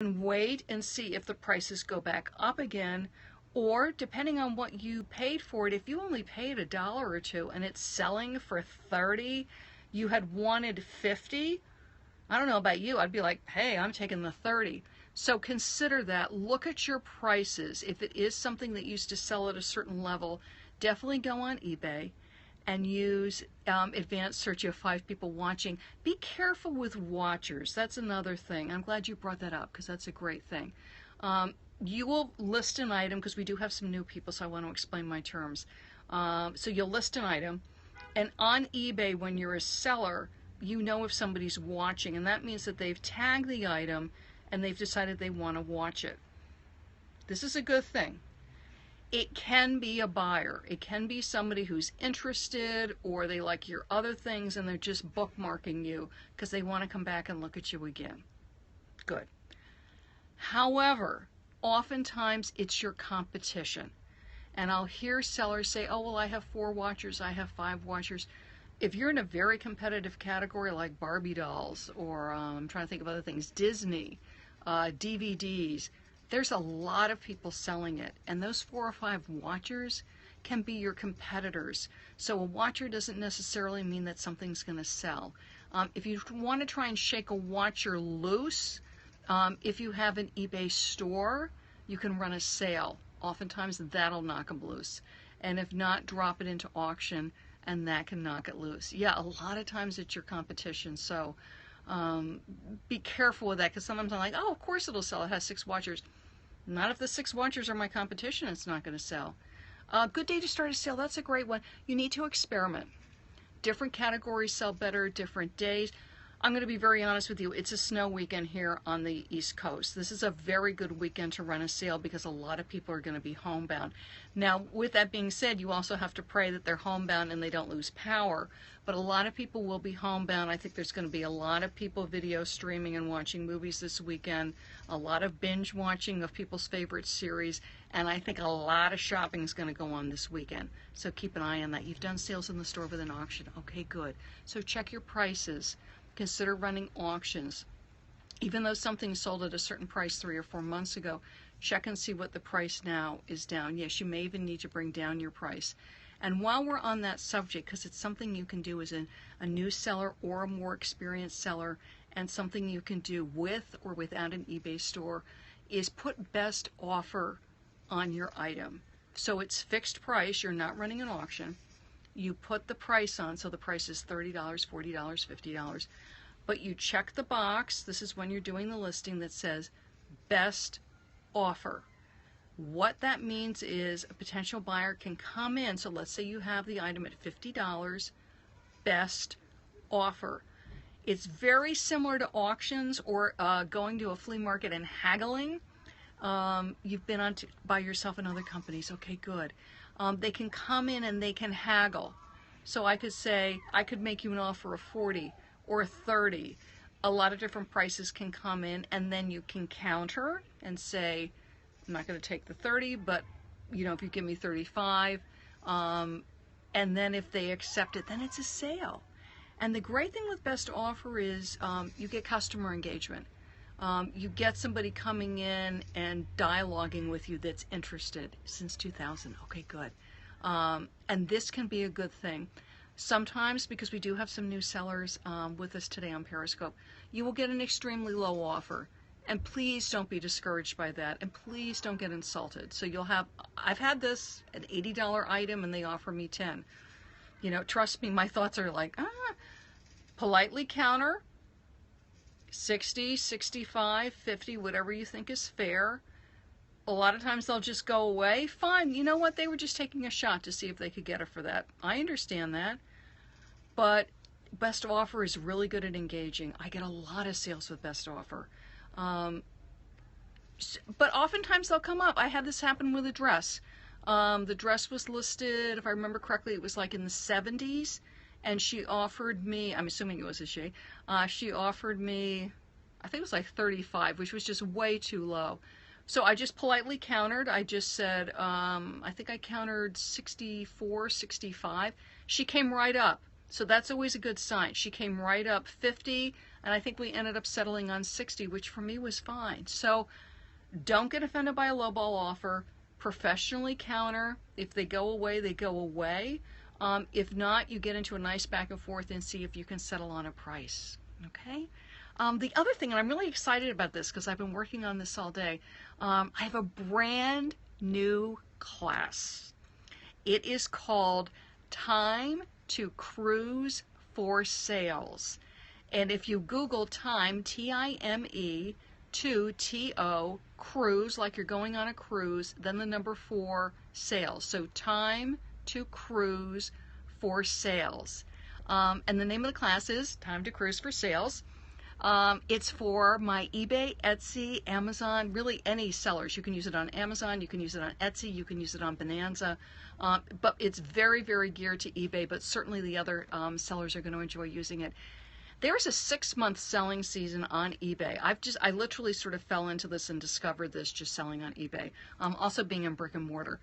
And wait and see if the prices go back up again, or depending on what you paid for it, if you only paid $1 or $2 and it's selling for 30, you had wanted 50. I don't know about you, I'd be like, hey, I'm taking the 30. So consider that. Look at your prices. If it is something that used to sell at a certain level, definitely go on eBay and use advanced search. You have 5 people watching. Be careful with watchers. That's another thing. I'm glad you brought that up because that's a great thing. You will list an item, because we do have some new people, so I want to explain my terms. So you'll list an item, and on eBay, when you're a seller, you know if somebody's watching, and that means that they've tagged the item and they've decided they want to watch it. This is a good thing. It can be a buyer. It can be somebody who's interested, or they like your other things and they're just bookmarking you because they want to come back and look at you again. Good. However, oftentimes it's your competition. And I'll hear sellers say, oh, well, I have 4 watchers, I have 5 watchers. If you're in a very competitive category like Barbie dolls, or I'm trying to think of other things, Disney, DVDs, there's a lot of people selling it, and those 4 or 5 watchers can be your competitors. So a watcher doesn't necessarily mean that something's going to sell. If you want to try and shake a watcher loose, if you have an eBay store, you can run a sale. Oftentimes that'll knock them loose. And if not, drop it into auction, and that can knock it loose. Yeah, a lot of times it's your competition. So be careful with that, because sometimes I'm like, oh, of course it'll sell. It has 6 watchers. Not if the 6 watchers are my competition, it's not going to sell. Good day to start a sale. That's a great one. You need to experiment. Different categories sell better different days. I'm going to be very honest with you. It's a snow weekend here on the East Coast. This is a very good weekend to run a sale because a lot of people are going to be homebound. Now, with that being said, you also have to pray that they're homebound and they don't lose power. But a lot of people will be homebound. I think there's going to be a lot of people video streaming and watching movies this weekend, a lot of binge watching of people's favorite series, and I think a lot of shopping is going to go on this weekend. So keep an eye on that. You've done sales in the store with an auction. Okay, good. So check your prices. Consider running auctions. Even though something sold at a certain price 3 or 4 months ago, check and see what the price now is down. Yes, you may even need to bring down your price. And while we're on that subject, because it's something you can do as a new seller or a more experienced seller, and something you can do with or without an eBay store, is put best offer on your item. So it's fixed price. You're not running an auction. You put the price on, so the price is $30, $40, $50, but you check the box. This is when you're doing the listing that says best offer. What that means is a potential buyer can come in. So let's say you have the item at $50, best offer. It's very similar to auctions or going to a flea market and haggling. You've been on by yourself and other companies. Okay, good. They can come in and they can haggle. So I could say, I could make you an offer of 40 or 30. A lot of different prices can come in, and then you can counter and say, I'm not going to take the 30, but you know, if you give me 35, and then if they accept it, then it's a sale. And the great thing with best offer is you get customer engagement. You get somebody coming in and dialoguing with you that's interested. Since 2000, okay, good. And this can be a good thing. Sometimes, because we do have some new sellers with us today on Periscope, you will get an extremely low offer. And please don't be discouraged by that. And please don't get insulted. So you'll have, I've had this, an $80 item, and they offer me 10. You know, trust me, my thoughts are like, politely counter, 60, 65, 50, whatever you think is fair. A lot of times they'll just go away. Fine, you know what? They were just taking a shot to see if they could get it for that. I understand that. But best offer is really good at engaging. I get a lot of sales with best offer. But oftentimes they'll come up. I had this happen with a dress. The dress was listed, if I remember correctly, it was like in the 70s. And she offered me, I'm assuming it was a she offered me, I think it was like 35, which was just way too low. So I just politely countered. I just said, I think I countered 64, 65. She came right up. So that's always a good sign. She came right up. 50, and I think we ended up settling on 60, which for me was fine. So don't get offended by a lowball offer. Professionally counter. If they go away, they go away. If not, you get into a nice back and forth and see if you can settle on a price. Okay? The other thing, and I'm really excited about this because I've been working on this all day, I have a brand new class. It is called Time to Cruise for Sales. And if you Google time, T-I-M-E, to T-O, cruise, like you're going on a cruise, then the number 4, sales. So Time to Cruise for Sales. And the name of the class is Time to Cruise for Sales. It's for my eBay, Etsy, Amazon, really any sellers. You can use it on Amazon, you can use it on Etsy, you can use it on Bonanza, but it's very, very geared to eBay, but certainly the other sellers are going to enjoy using it. There's a 6-month selling season on eBay. I literally sort of fell into this and discovered this just selling on eBay, also being in brick and mortar,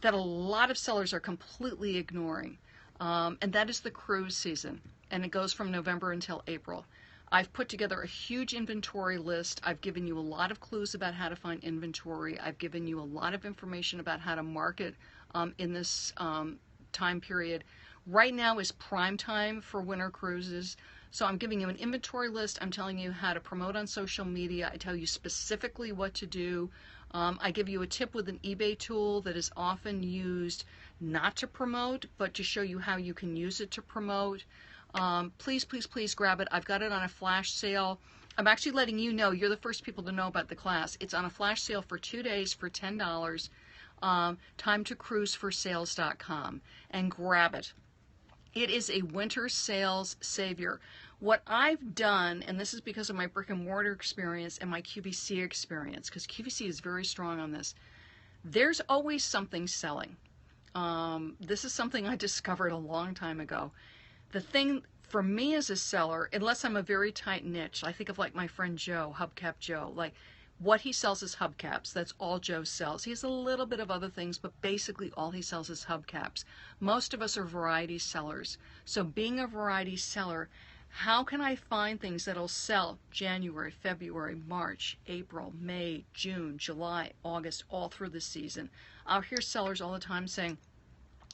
that a lot of sellers are completely ignoring, and that is the cruise season, and it goes from November until April. I've put together a huge inventory list. I've given you a lot of clues about how to find inventory. I've given you a lot of information about how to market in this time period. Right now is prime time for winter cruises. So I'm giving you an inventory list. I'm telling you how to promote on social media. I tell you specifically what to do. I give you a tip with an eBay tool that is often used not to promote, but to show you how you can use it to promote. Please, please, please grab it. I've got it on a flash sale. I'm actually letting you know, you're the first people to know about the class. It's on a flash sale for 2 days for $10. Timetocruiseforsales.com, and grab it. It is a winter sales savior. What I've done, and this is because of my brick and mortar experience and my QVC experience, because QVC is very strong on this, there's always something selling. This is something I discovered a long time ago. The thing for me as a seller, unless I'm a very tight niche, I think of like my friend Joe, Hubcap Joe, like what he sells is hubcaps. That's all Joe sells. He has a little bit of other things, but basically all he sells is hubcaps. Most of us are variety sellers. So being a variety seller, how can I find things that'll sell January, February, March, April, May, June, July, August, all through the season? I'll hear sellers all the time saying,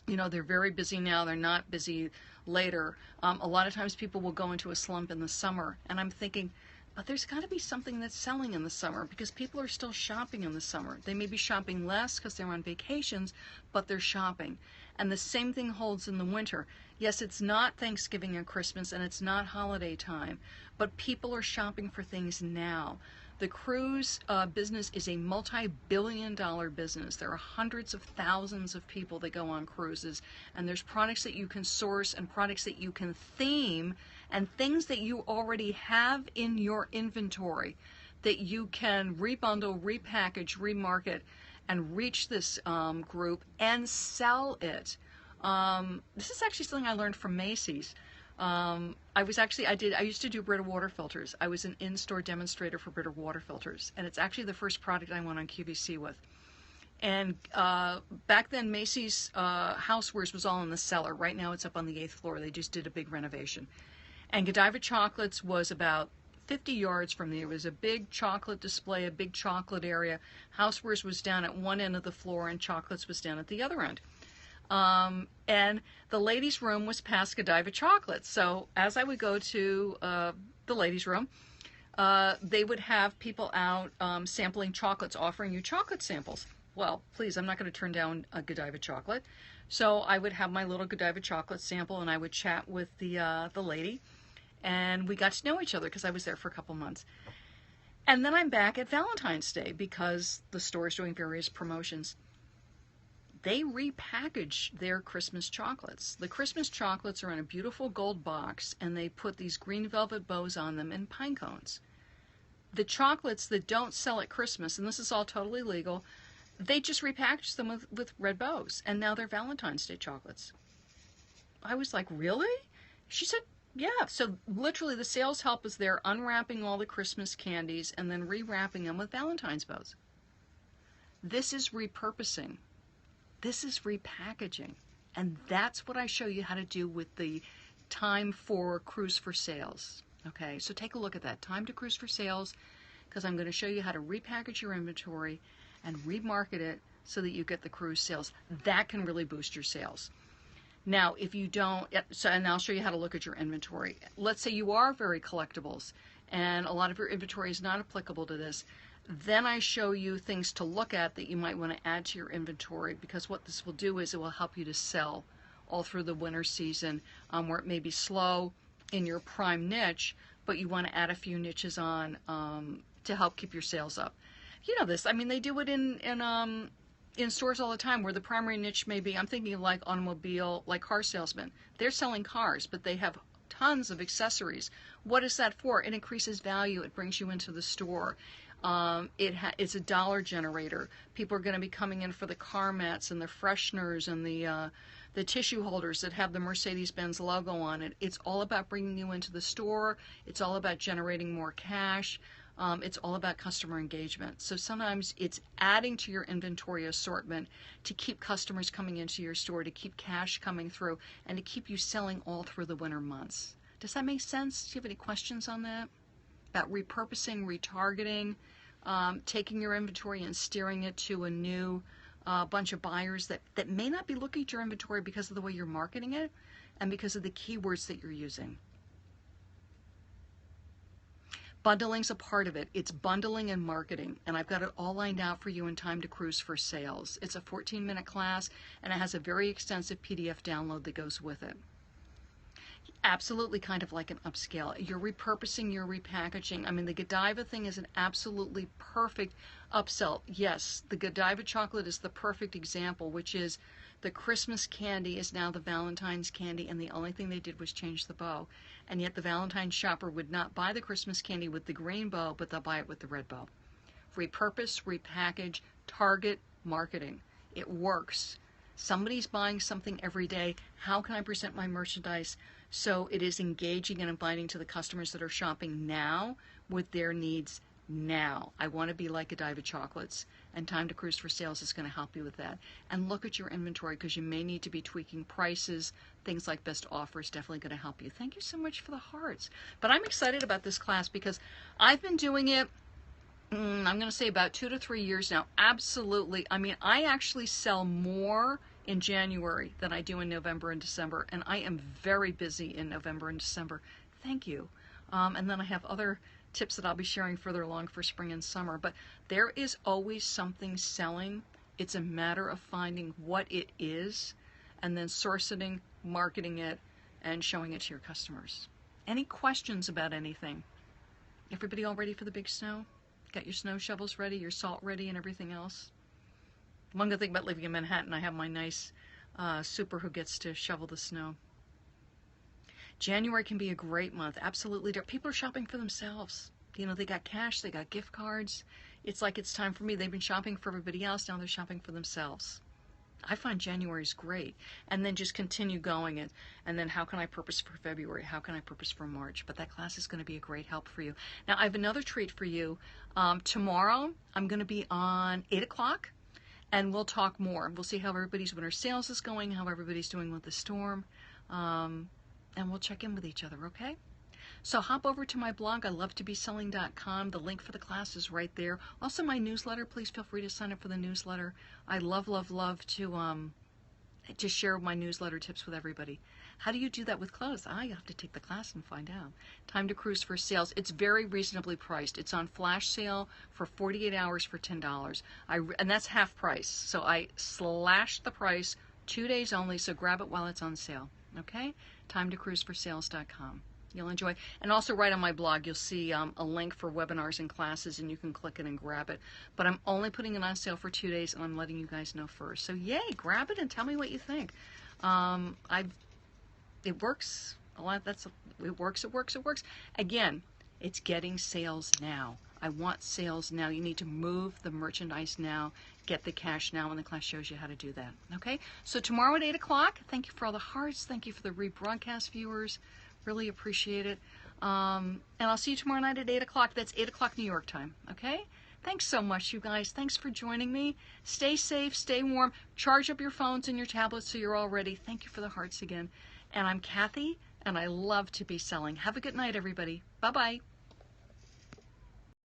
you know, they're very busy now, they're not busy later. A lot of times people will go into a slump in the summer, and I'm thinking, but there's got to be something that's selling in the summer because people are still shopping in the summer. They may be shopping less because they're on vacations, but they're shopping. And the same thing holds in the winter. Yes, it's not Thanksgiving and Christmas, and it's not holiday time, but people are shopping for things now. The cruise business is a multi-billion-dollar business. There are hundreds of thousands of people that go on cruises, and there's products that you can source and products that you can theme and things that you already have in your inventory that you can rebundle, repackage, remarket, and reach this group and sell it. This is actually something I learned from Macy's. I used to do Brita water filters. I was an in-store demonstrator for Brita water filters, and it's actually the first product I went on QVC with. And back then, Macy's Housewares was all in the cellar. Right now, it's up on the 8th floor. They just did a big renovation. And Godiva Chocolates was about 50 yards from there. It was a big chocolate display, a big chocolate area. Housewares was down at one end of the floor, and Chocolates was down at the other end. And the ladies' room was past Godiva Chocolates. So as I would go to the ladies' room, they would have people out sampling chocolates, offering you chocolate samples. Well, please, I'm not going to turn down a Godiva chocolate. So I would have my little Godiva chocolate sample, and I would chat with the lady, and we got to know each other because I was there for a couple months. And then I'm back at Valentine's Day because the store is doing various promotions. They repackage their Christmas chocolates. The Christmas chocolates are in a beautiful gold box, and they put these green velvet bows on them and pine cones. The chocolates that don't sell at Christmas, and this is all totally legal, they just repackage them with red bows, and now they're Valentine's Day chocolates. I was like, really? She said, yeah. So literally the sales help is there unwrapping all the Christmas candies and then rewrapping them with Valentine's bows. This is repurposing. This is repackaging. And that's what I show you how to do with the Time for Cruise for Sales. Okay, so take a look at that. Time to Cruise for Sales, because I'm going to show you how to repackage your inventory and remarket it so that you get the cruise sales. That can really boost your sales. Now, if you don't, and I'll show you how to look at your inventory. Let's say you are very collectibles and a lot of your inventory is not applicable to this. Then I show you things to look at that you might want to add to your inventory, because what this will do is it will help you to sell all through the winter season, where it may be slow in your prime niche, but you want to add a few niches on to help keep your sales up. You know this. I mean, they do it in stores all the time, where the primary niche may be, I'm thinking of like automobile, like car salesmen. They're selling cars, but they have tons of accessories. What is that for? It increases value. It brings you into the store. It's a dollar generator. People are going to be coming in for the car mats and the fresheners and the tissue holders that have the Mercedes-Benz logo on it. It's all about bringing you into the store. It's all about generating more cash. It's all about customer engagement. So sometimes it's adding to your inventory assortment to keep customers coming into your store, to keep cash coming through, and to keep you selling all through the winter months. Does that make sense? Do you have any questions on that? About repurposing, retargeting, taking your inventory and steering it to a new bunch of buyers that may not be looking at your inventory because of the way you're marketing it and because of the keywords that you're using. Bundling's a part of it. It's bundling and marketing, and I've got it all lined out for you in Time to Cruise for Sales. It's a 14-minute class, and it has a very extensive PDF download that goes with it. Absolutely kind of like an upscale. You're repurposing, you're repackaging. I mean, the Godiva thing is an absolutely perfect upsell. Yes, the Godiva chocolate is the perfect example, which is the Christmas candy is now the Valentine's candy, and the only thing they did was change the bow. And yet the Valentine's shopper would not buy the Christmas candy with the green bow, but they'll buy it with the red bow. Repurpose, repackage, target marketing. It works. Somebody's buying something every day. How can I present my merchandise so it is engaging and inviting to the customers that are shopping now with their needs now? I want to be like Godiva chocolates, and Time to Cruise for Sales is going to help you with that. And look at your inventory, because you may need to be tweaking prices. Things like best offers definitely going to help you. Thank you so much for the hearts. But I'm excited about this class because I've been doing it, I'm going to say about 2 to 3 years now. Absolutely. I mean, I actually sell more in January than I do in November and December, and I am very busy in November and December. Thank you. And then I have other tips that I'll be sharing further along for spring and summer, but there is always something selling. It's a matter of finding what it is and then sourcing, marketing it, and showing it to your customers. Any questions about anything? Everybody all ready for the big snow? Got your snow shovels ready, your salt ready, and everything else? One good thing about living in Manhattan, I have my nice super who gets to shovel the snow. January can be a great month. Absolutely. People are shopping for themselves. You know, they got cash, they got gift cards. It's like it's time for me. They've been shopping for everybody else. Now they're shopping for themselves. I find January's great. And then just continue going it. And then how can I purpose for February? How can I purpose for March? But that class is going to be a great help for you. Now, I have another treat for you. Tomorrow, I'm going to be on 8 o'clock. And we'll talk more. We'll see how everybody's winter sales is going, how everybody's doing with the storm. And we'll check in with each other, okay? So hop over to my blog, ilovetobeselling.com. The link for the class is right there. Also my newsletter, please feel free to sign up for the newsletter. I love, love, love to just share my newsletter tips with everybody. How do you do that with clothes? You have to take the class and find out. Time to Cruise for Sales. It's very reasonably priced. It's on flash sale for 48 hours for $10. And that's half price. So I slashed the price, 2 days only, so grab it while it's on sale. Okay? TimeToCruiseForSales.com. You'll enjoy. And also right on my blog, you'll see a link for webinars and classes, and you can click it and grab it. But I'm only putting it on sale for 2 days, and I'm letting you guys know first. So yay, grab it and tell me what you think. It works. It works. Again, it's getting sales now. I want sales now. You need to move the merchandise now, get the cash now, and the class shows you how to do that. Okay? So tomorrow at 8 o'clock, thank you for all the hearts. Thank you for the rebroadcast viewers. Really appreciate it. And I'll see you tomorrow night at 8 o'clock. That's 8 o'clock New York time. Okay? Thanks so much, you guys. Thanks for joining me. Stay safe, stay warm. Charge up your phones and your tablets so you're all ready. Thank you for the hearts again. And I'm Kathy and I love to be selling. Have a good night, everybody. Bye-bye.